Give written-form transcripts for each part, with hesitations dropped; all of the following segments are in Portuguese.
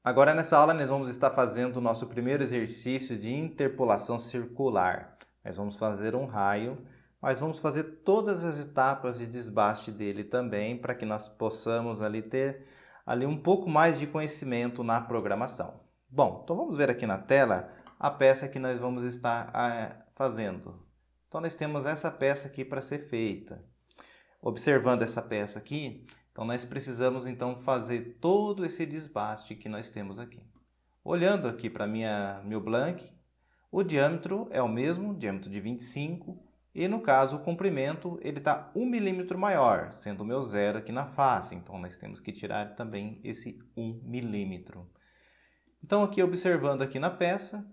Agora nessa aula nós vamos estar fazendo o nosso primeiro exercício de interpolação circular. Nós vamos fazer um raio, mas vamos fazer todas as etapas de desbaste dele também, para que nós possamos ter um pouco mais de conhecimento na programação. Bom, então vamos ver aqui na tela a peça que nós vamos estar fazendo. Então nós temos essa peça aqui para ser feita. Observando essa peça aqui, então nós precisamos então fazer todo esse desbaste que nós temos aqui. Olhando aqui para meu blank, o diâmetro é o mesmo, diâmetro de 25, e no caso o comprimento ele está 1 milímetro maior, sendo o meu zero aqui na face, então nós temos que tirar também esse 1 milímetro. Então aqui observando aqui na peça,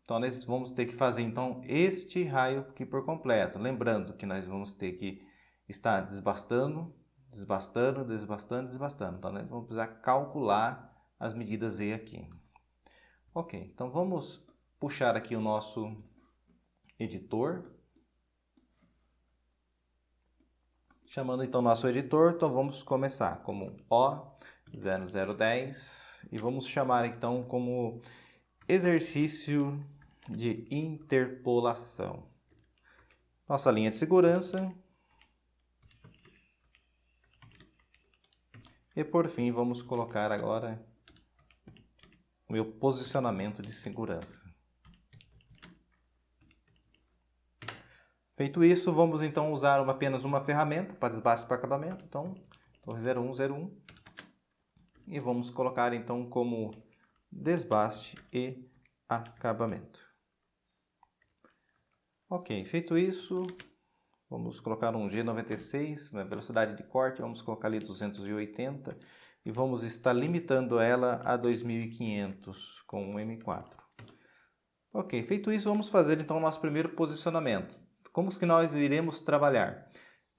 então nós vamos ter que fazer então este raio aqui por completo, lembrando que nós vamos ter que estar desbastando. Então, nós vamos precisar calcular as medidas E aqui. Ok, então vamos puxar aqui o nosso editor. Chamando então nosso editor, então vamos começar como O0010 e vamos chamar então como exercício de interpolação. Nossa linha de segurança. E por fim, vamos colocar agora o meu posicionamento de segurança. Feito isso, vamos então usar apenas uma ferramenta para desbaste para acabamento. Então, 0101. E vamos colocar então como desbaste e acabamento. Ok, feito isso, vamos colocar um G96, na velocidade de corte, vamos colocar ali 280 e vamos estar limitando ela a 2500 com um M4. Ok, feito isso, vamos fazer então o nosso primeiro posicionamento. Como que nós iremos trabalhar?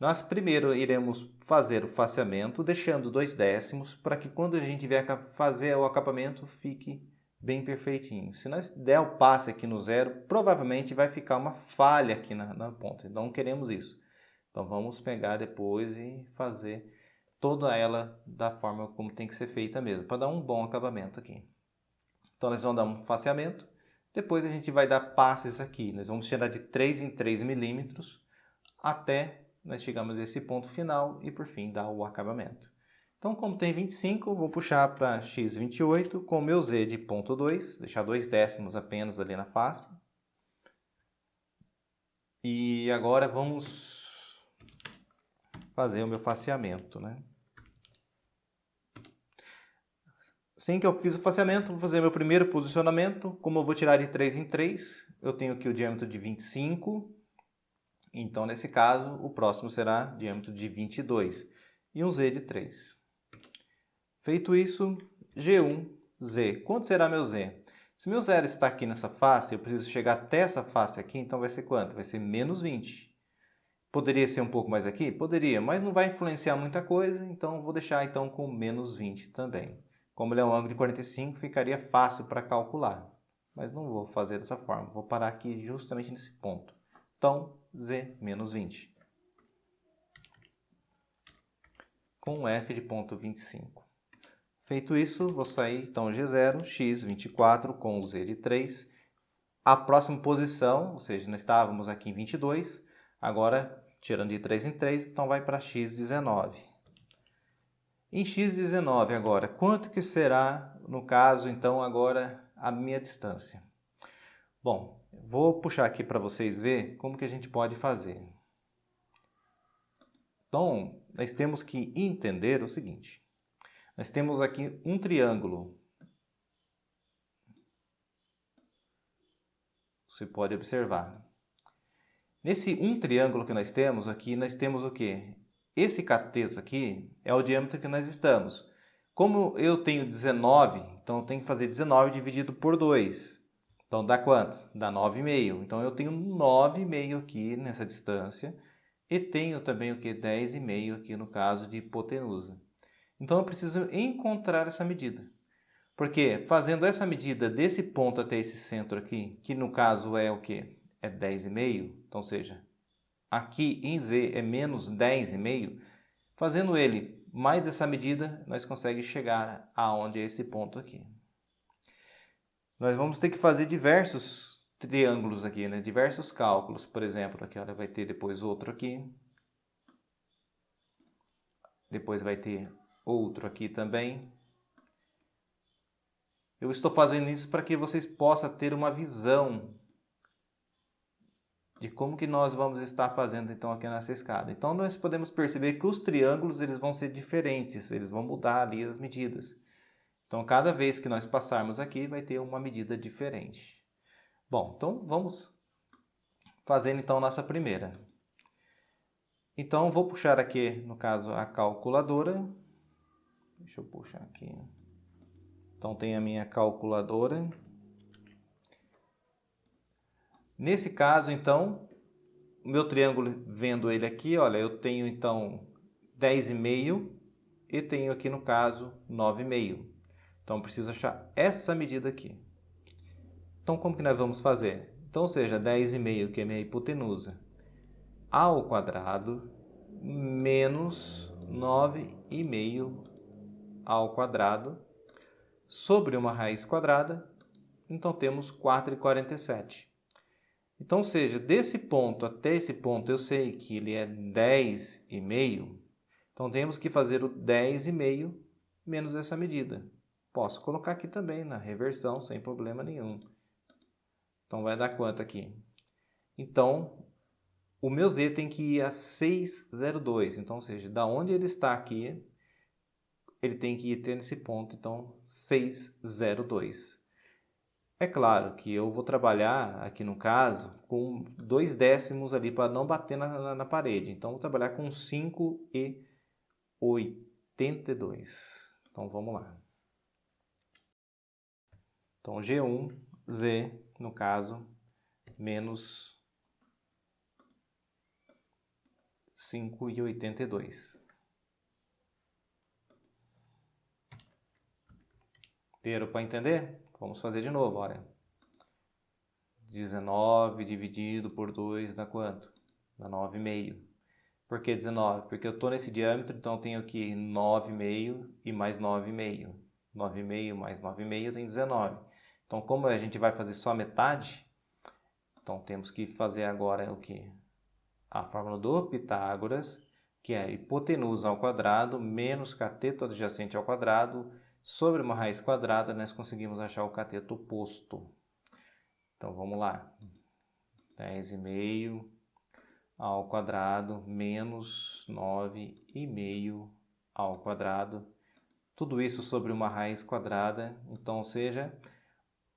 Nós primeiro iremos fazer o faceamento, deixando 2 décimos, para que quando a gente vier fazer o acabamento, fique bem perfeitinho. Se nós der o passe aqui no zero, provavelmente vai ficar uma falha aqui na ponta. Não queremos isso. Então vamos pegar depois e fazer toda ela da forma como tem que ser feita mesmo, para dar um bom acabamento aqui. Então nós vamos dar um faceamento, depois a gente vai dar passes aqui. Nós vamos tirar de 3 em 3 milímetros até nós chegarmos a esse ponto final e por fim dar o acabamento. Então, como tem 25, vou puxar para x28 com o meu z de 0,2, deixar 2 décimos apenas ali na face. E agora vamos fazer o meu faceamento, Assim que eu fiz o faceamento, vou fazer meu primeiro posicionamento. Como eu vou tirar de 3 em 3, eu tenho aqui o diâmetro de 25. Então, nesse caso, o próximo será diâmetro de 22 e um z de 3. Feito isso, G1, Z. Quanto será meu Z? Se meu zero está aqui nessa face, eu preciso chegar até essa face aqui, então vai ser quanto? Vai ser menos 20. Poderia ser um pouco mais aqui? Poderia, mas não vai influenciar muita coisa, então vou deixar então com menos 20 também. Como ele é um ângulo de 45, ficaria fácil para calcular. Mas não vou fazer dessa forma, vou parar aqui justamente nesse ponto. Então, Z menos 20. Com F de ponto 25. Feito isso, vou sair então G0, x24 com o z de 3. A próxima posição, ou seja, nós estávamos aqui em 22, agora tirando de 3 em 3, então vai para x19. Em x19 agora, quanto que será, no caso, então agora a minha distância? Bom, vou puxar aqui para vocês verem como que a gente pode fazer. Então, nós temos que entender o seguinte. Nós temos aqui um triângulo. Você pode observar. Nesse triângulo que nós temos aqui, nós temos o quê? Esse cateto aqui é o diâmetro que nós estamos. Como eu tenho 19, então eu tenho que fazer 19 dividido por 2. Então dá quanto? Dá 9,5. Então eu tenho 9,5 aqui nessa distância. E tenho também o quê? 10,5 aqui no caso de hipotenusa. Então eu preciso encontrar essa medida. Porque fazendo essa medida desse ponto até esse centro aqui, que no caso é o quê? É 10,5, então seja, aqui em Z é menos 10,5, fazendo ele mais essa medida, nós conseguimos chegar aonde é esse ponto aqui. nós vamos ter que fazer diversos triângulos aqui, né? Diversos cálculos. Por exemplo, aqui olha, vai ter depois outro aqui. Depois vai ter outro aqui também. Eu estou fazendo isso para que vocês possam ter uma visão de como que nós vamos estar fazendo então aqui nessa escada. Então nós podemos perceber que os triângulos eles vão ser diferentes, eles vão mudar ali as medidas. Então cada vez que nós passarmos aqui vai ter uma medida diferente. Bom, então vamos fazendo então a nossa primeira. Então vou puxar aqui, no caso, a calculadora. Deixa eu puxar aqui. Então tem a minha calculadora. Nesse caso, então, o meu triângulo, vendo ele aqui, olha, eu tenho então 10,5 e tenho aqui no caso 9,5. Então preciso achar essa medida aqui. Então como que nós vamos fazer? Então, ou seja, 10,5, que é minha hipotenusa, ao quadrado menos 9,5 ao quadrado sobre uma raiz quadrada, então temos 4,47. Então, ou seja, desse ponto até esse ponto eu sei que ele é 10,5, então temos que fazer o 10,5 menos essa medida. Posso colocar aqui também na reversão, sem problema nenhum. Então vai dar quanto aqui? Então, o meu z tem que ir a 6,02. Então, ou seja, da onde ele está aqui, ele tem que ir até nesse ponto, então 6,02. É claro que eu vou trabalhar aqui no caso com 2 décimos ali para não bater na parede. Então, vou trabalhar com 5,82. Então, vamos lá. Então, G1, Z, no caso, menos 5,82. Deram para entender? Vamos fazer de novo, olha. 19 dividido por 2 dá quanto? Dá 9,5. Por que 19? Porque eu estou nesse diâmetro, então eu tenho aqui 9,5 e mais 9,5. 9,5 mais 9,5 tem 19. Então, como a gente vai fazer só metade, então temos que fazer agora o quê? A fórmula do Pitágoras, que é hipotenusa ao quadrado menos cateto adjacente ao quadrado sobre uma raiz quadrada, nós conseguimos achar o cateto oposto. Então, vamos lá. 10,5 ao quadrado menos 9,5 ao quadrado. Tudo isso sobre uma raiz quadrada. Então, ou seja,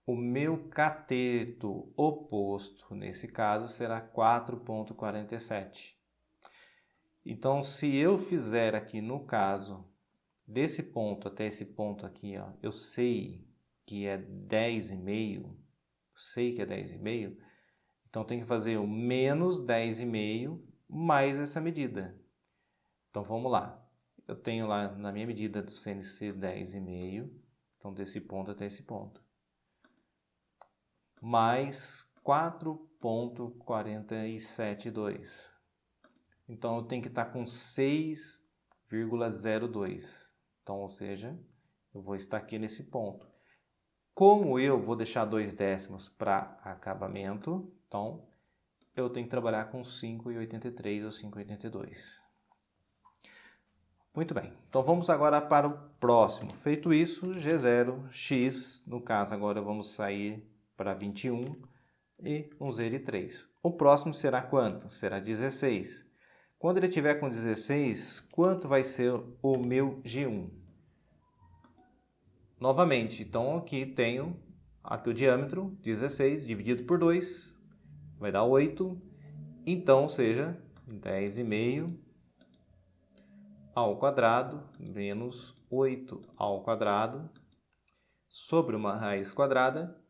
o meu cateto oposto, nesse caso, será 4,47. Então, se eu fizer aqui, no caso, desse ponto até esse ponto aqui, ó, eu sei que é 10,5, sei que é 10,5, então tem que fazer o menos 10,5 mais essa medida. Então vamos lá. Eu tenho lá na minha medida do CNC 10,5, então desse ponto até esse ponto. Mais 4,472. Então eu tenho que estar com 6,02. Então, ou seja, eu vou estar aqui nesse ponto. Como eu vou deixar 2 décimos para acabamento, então eu tenho que trabalhar com 5,83 ou 5,82. Muito bem, então vamos agora para o próximo. Feito isso, G0, X, no caso agora vamos sair para 21 e um zero e 3. O próximo será quanto? Será 16. Quando ele estiver com 16, quanto vai ser o meu G1? Novamente, então aqui tenho aqui o diâmetro, 16, dividido por 2, vai dar 8. Então, ou seja, 10,5 ao quadrado menos 8 ao quadrado sobre uma raiz quadrada.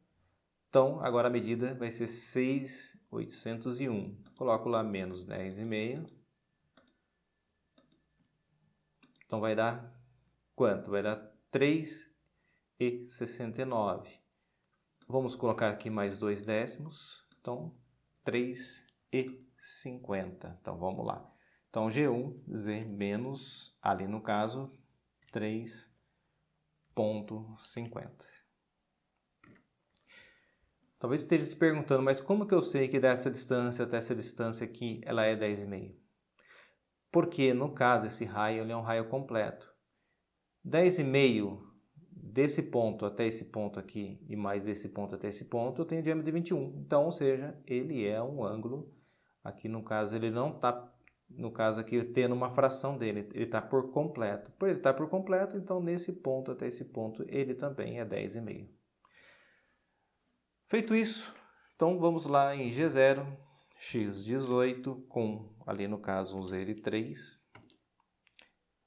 Então, agora a medida vai ser 6,801. Coloco lá menos 10,5. Então, vai dar quanto? Vai dar 3,69. Vamos colocar aqui mais 2 décimos. Então, 3,50. Então, vamos lá. Então, G1, Z menos, ali no caso, 3,50. Talvez esteja se perguntando, mas como que eu sei que dessa distância até essa distância aqui ela é 10,5? Porque, no caso, esse raio ele é um raio completo. 10,5 desse ponto até esse ponto aqui e mais desse ponto até esse ponto, eu tenho diâmetro de 21. Então, ou seja, ele é um ângulo, aqui no caso ele não está, no caso aqui, tendo uma fração dele, ele está por completo. Por ele estar por completo, então nesse ponto até esse ponto, ele também é 10,5. Feito isso, então vamos lá em G0, x18 com, ali no caso, um 0,3.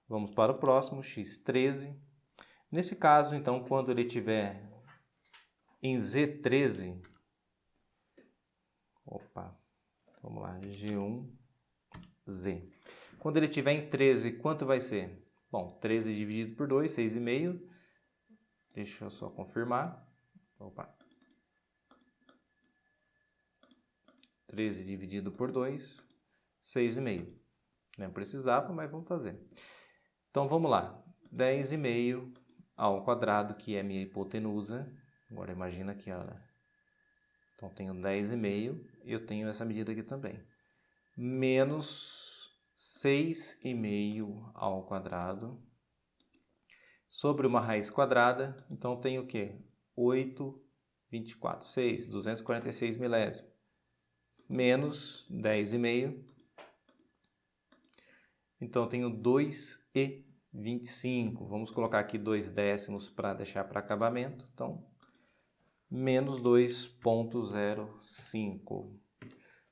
Vamos para o próximo, x13. Nesse caso, então, quando ele estiver em Z13, vamos lá, G1Z. Quando ele estiver em 13, quanto vai ser? Bom, 13 dividido por 2, 6,5. Deixa eu só confirmar. 13 dividido por 2, 6,5. Não precisava, mas vamos fazer. Então, vamos lá. 10,5 ao quadrado, que é a minha hipotenusa. Agora, imagina aqui, olha. Então, tenho 10,5 e eu tenho essa medida aqui também. Menos 6,5 ao quadrado sobre uma raiz quadrada. Então, tenho o quê? 8,24. 6, 246 milésimos. Menos 10,5. Então, tenho 2,25. Vamos colocar aqui 2 décimos para deixar para acabamento. Então, menos 2,05.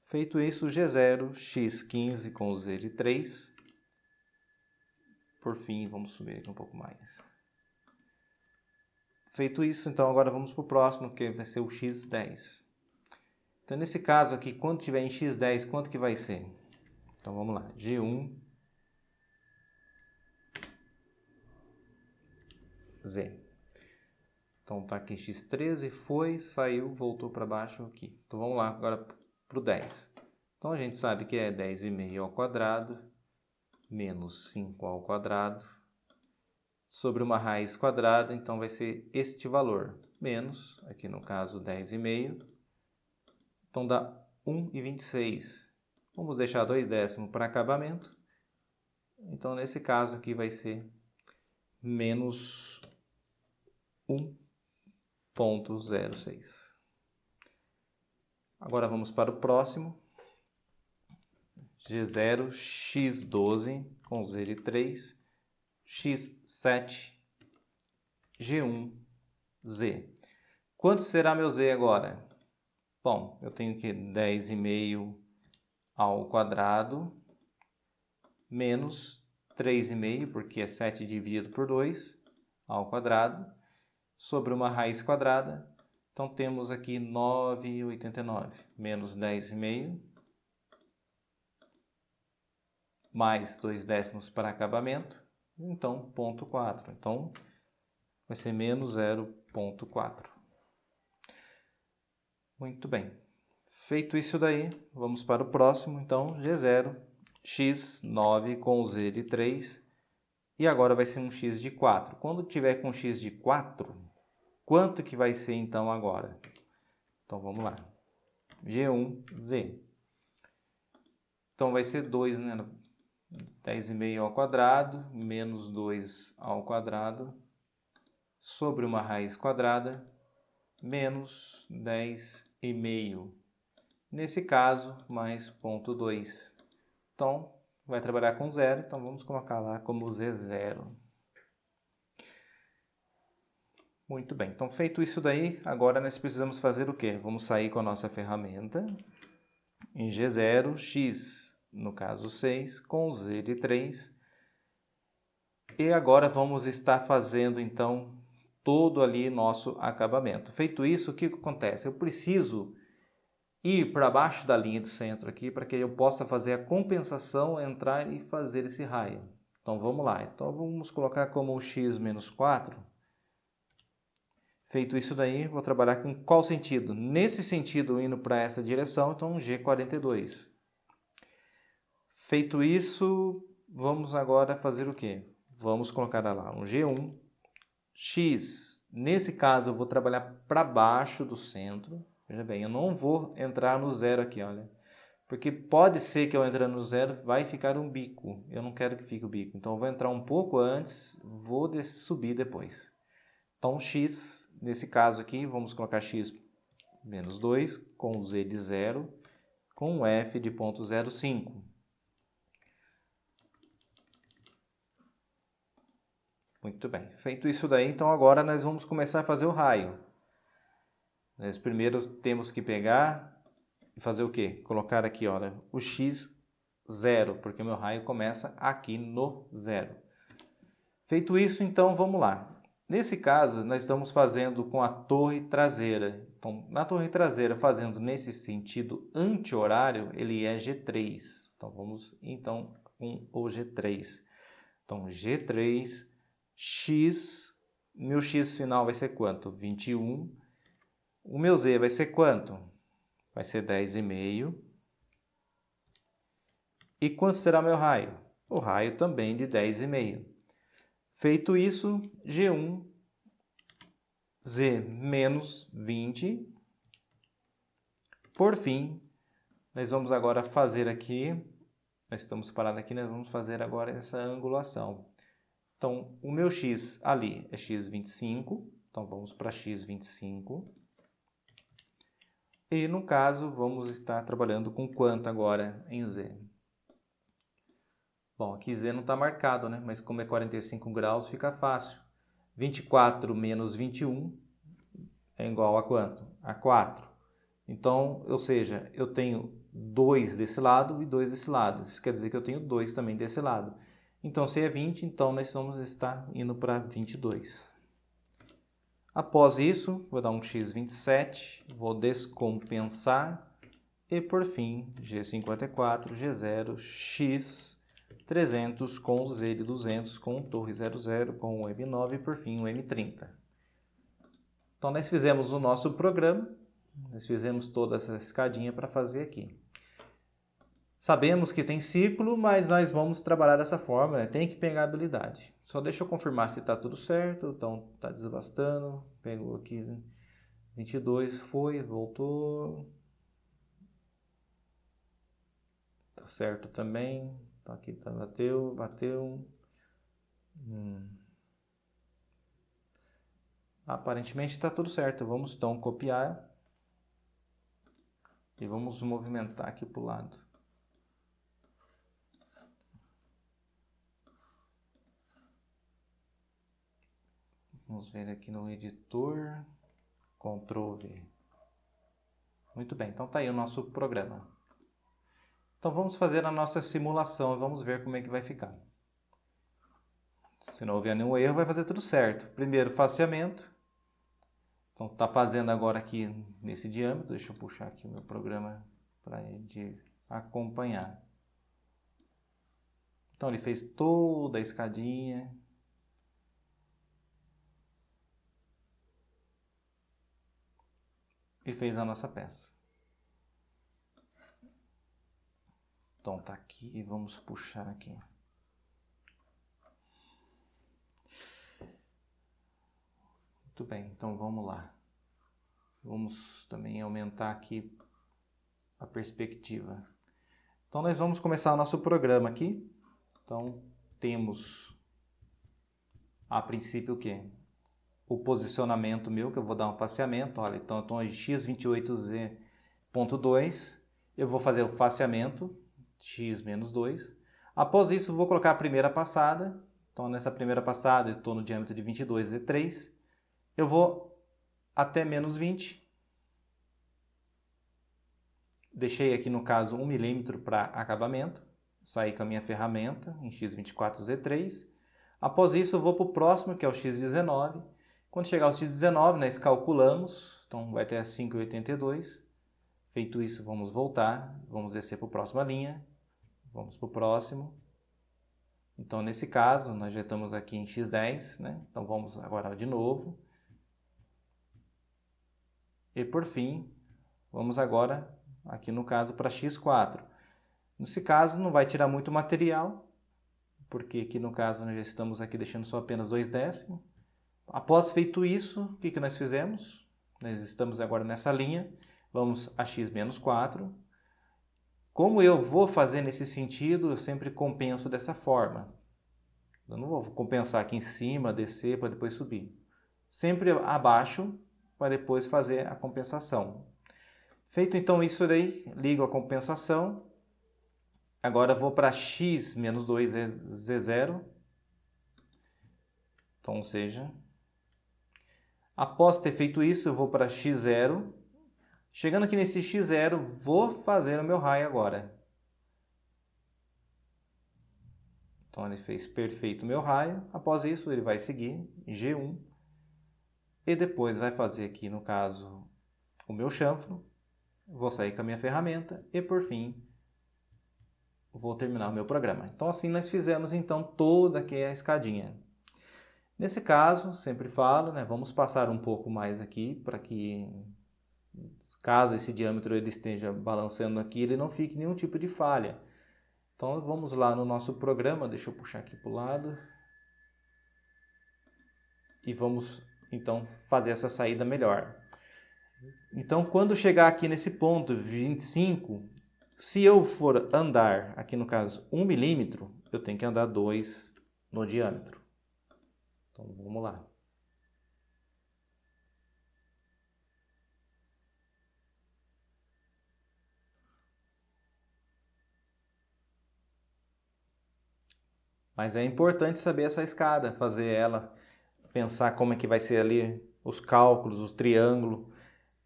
Feito isso, G0, x15 com o Z3. Por fim, vamos subir aqui um pouco mais. Feito isso, então agora vamos para o próximo, que vai ser o x10. Então, nesse caso aqui, quando tiver em x10, quanto que vai ser? Então, vamos lá. G1, Z. Então, tá aqui x13, foi, saiu, voltou para baixo aqui. Então, vamos lá agora para o 10. Então, a gente sabe que é 10,5 ao quadrado, menos 5 ao quadrado, sobre uma raiz quadrada, então vai ser este valor, menos, aqui no caso, 10,5. Então, dá 1,26. Vamos deixar 2 décimos para acabamento. Então, nesse caso aqui vai ser menos 1,06. Agora vamos para o próximo. G0, x12 com Z3, x7, G1, Z. Quanto será meu Z agora? Bom, eu tenho que 10,5 ao quadrado, menos 3,5, porque é 7 dividido por 2, ao quadrado, sobre uma raiz quadrada. Então, temos aqui 9,89, menos 10,5, mais 2 décimos para acabamento, então, 0,4. Então, vai ser menos 0,4. Muito bem. Feito isso daí, vamos para o próximo. Então, G0, x9 com z de 3. E agora vai ser um x de 4. Quando tiver com x de 4, quanto que vai ser então agora? Então, vamos lá. G1Z. Então, vai ser 2, né? 10,5 ao quadrado, menos 2 ao quadrado, sobre uma raiz quadrada, menos 10,5. Nesse caso, mais 0,2. Então, vai trabalhar com zero, então vamos colocar lá como Z0. Muito bem, então feito isso daí, agora nós precisamos fazer o quê? Vamos sair com a nossa ferramenta em G0, x, no caso 6, com z de 3. E agora vamos estar fazendo, então, todo ali nosso acabamento. Feito isso, o que acontece? Eu preciso ir para baixo da linha de centro aqui para que eu possa fazer a compensação, entrar e fazer esse raio. Então, vamos lá. Então, vamos colocar como x menos 4. Feito isso daí, vou trabalhar com qual sentido? Nesse sentido, indo para essa direção, então G42. Feito isso, vamos agora fazer o quê? Vamos colocar lá um G1, x. Nesse caso, eu vou trabalhar para baixo do centro. Veja bem, eu não vou entrar no zero aqui, olha. Porque pode ser que eu entrando no zero vai ficar um bico. Eu não quero que fique o bico. Então eu vou entrar um pouco antes, vou subir depois. Então x, nesse caso aqui, vamos colocar x menos 2 com z de 0 com f de 0,05. Muito bem. Feito isso daí, então agora nós vamos começar a fazer o raio. Nós primeiro temos que pegar e fazer o quê? Colocar aqui, olha, o x 0, porque o meu raio começa aqui no 0. Feito isso, então vamos lá. Nesse caso, nós estamos fazendo com a torre traseira. Então, na torre traseira, fazendo nesse sentido anti-horário, ele é G3. Então, vamos com o G3. Então, G3, X, meu X final vai ser quanto? 21. O meu Z vai ser quanto? Vai ser 10,5. E quanto será meu raio? O raio também de 10,5. Feito isso, G1, Z menos 20. Por fim, nós vamos agora fazer aqui, nós estamos parados aqui, nós vamos fazer agora essa angulação. Então, o meu X ali é x25, então vamos para x25. E, no caso, vamos estar trabalhando com quanto agora em Z? Bom, aqui Z não está marcado, né? Mas como é 45 graus, fica fácil. 24 menos 21 é igual a quanto? A 4. Então, ou seja, eu tenho 2 desse lado e 2 desse lado. Isso quer dizer que eu tenho 2 também desse lado. Então, se é 20, então nós vamos estar indo para 22. Após isso, vou dar um x27, vou descompensar e, por fim, G54, G0, X300 com o Z de 200, com o torre 00, com o M9 e, por fim, o M30. Então, nós fizemos o nosso programa, nós fizemos toda essa escadinha para fazer aqui. Sabemos que tem ciclo, mas nós vamos trabalhar dessa forma, né? Tem que pegar a habilidade. Só deixa eu confirmar se está tudo certo. Então, está desbastando. Pegou aqui 22, foi, voltou. Tá certo também. Então, aqui tá, bateu. Aparentemente está tudo certo. Vamos então copiar. E vamos movimentar aqui para o lado. Vamos ver aqui no editor, Ctrl V. Muito bem, então está aí o nosso programa. Então vamos fazer a nossa simulação e vamos ver como é que vai ficar. Se não houver nenhum erro, vai fazer tudo certo. Primeiro, faseamento. Então está fazendo agora aqui nesse diâmetro. Deixa eu puxar aqui o meu programa para ele acompanhar. Então ele fez toda a escadinha. E fez a nossa peça. Então tá aqui, vamos puxar aqui. Muito bem, então vamos lá. Vamos também aumentar aqui a perspectiva. Então nós vamos começar o nosso programa aqui. Então temos a princípio o quê? O posicionamento meu, que eu vou dar um faseamento. Olha, então eu estou em x28z.2. Eu vou fazer o faseamento, x menos 2. Após isso, vou colocar a primeira passada. Então, nessa primeira passada, eu estou no diâmetro de 22z3. Eu vou até menos 20. Deixei aqui, no caso, 1 milímetro para acabamento. Saí com a minha ferramenta em x24z3. Após isso, eu vou para o próximo, que é o x19. Quando chegar ao x19, nós calculamos, então vai ter 5,82. Feito isso, vamos voltar, vamos descer para a próxima linha, vamos para o próximo. Então, nesse caso, nós já estamos aqui em x10, né? Então, vamos agora de novo. E, por fim, vamos agora, aqui no caso, para x4. Nesse caso, não vai tirar muito material, porque aqui no caso nós já estamos aqui deixando só apenas 2 décimos. Após feito isso, o que nós fizemos? Nós estamos agora nessa linha, Vamos a x menos 4. Como eu vou fazer nesse sentido, eu sempre compenso dessa forma. Eu não vou compensar aqui em cima, descer para depois subir. Sempre abaixo para depois fazer a compensação. Feito então isso daí, ligo a compensação. Agora vou para x menos 2z0. Então, ou seja, após ter feito isso, eu vou para x0. Chegando aqui nesse x0, vou fazer o meu raio agora. Então, ele fez perfeito o meu raio. Após isso, ele vai seguir G1. E depois vai fazer aqui, no caso, o meu chanfro. Vou sair com a minha ferramenta. E, por fim, vou terminar o meu programa. Então, assim nós fizemos, então, toda aqui a escadinha. Nesse caso, sempre falo, né, vamos passar um pouco mais aqui para que, caso esse diâmetro ele esteja balançando aqui, ele não fique nenhum tipo de falha. Então, vamos lá no nosso programa, deixa eu puxar aqui para o lado. E vamos, então, fazer essa saída melhor. Então, quando chegar aqui nesse ponto 25, se eu for andar, aqui no caso, 1 milímetro, eu tenho que andar 2 no diâmetro. Então, vamos lá. Mas é importante saber essa escada, fazer ela, pensar como é que vai ser ali os cálculos, os triângulos.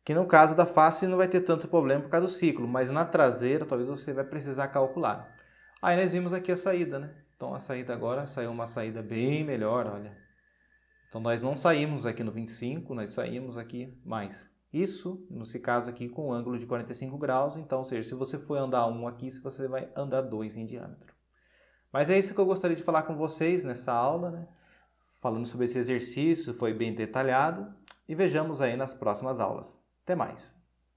Que no caso da face não vai ter tanto problema por causa do ciclo, mas na traseira talvez você vai precisar calcular. Aí nós vimos aqui a saída, né? Então a saída agora saiu uma saída bem melhor, olha. Então nós não saímos aqui no 25, nós saímos aqui mais. Isso, nesse caso aqui, com um ângulo de 45 graus. Então, ou seja, se você for andar 1 aqui, você vai andar 2 em diâmetro. Mas é isso que eu gostaria de falar com vocês nessa aula, né? Falando sobre esse exercício, foi bem detalhado. E vejamos aí nas próximas aulas. Até mais!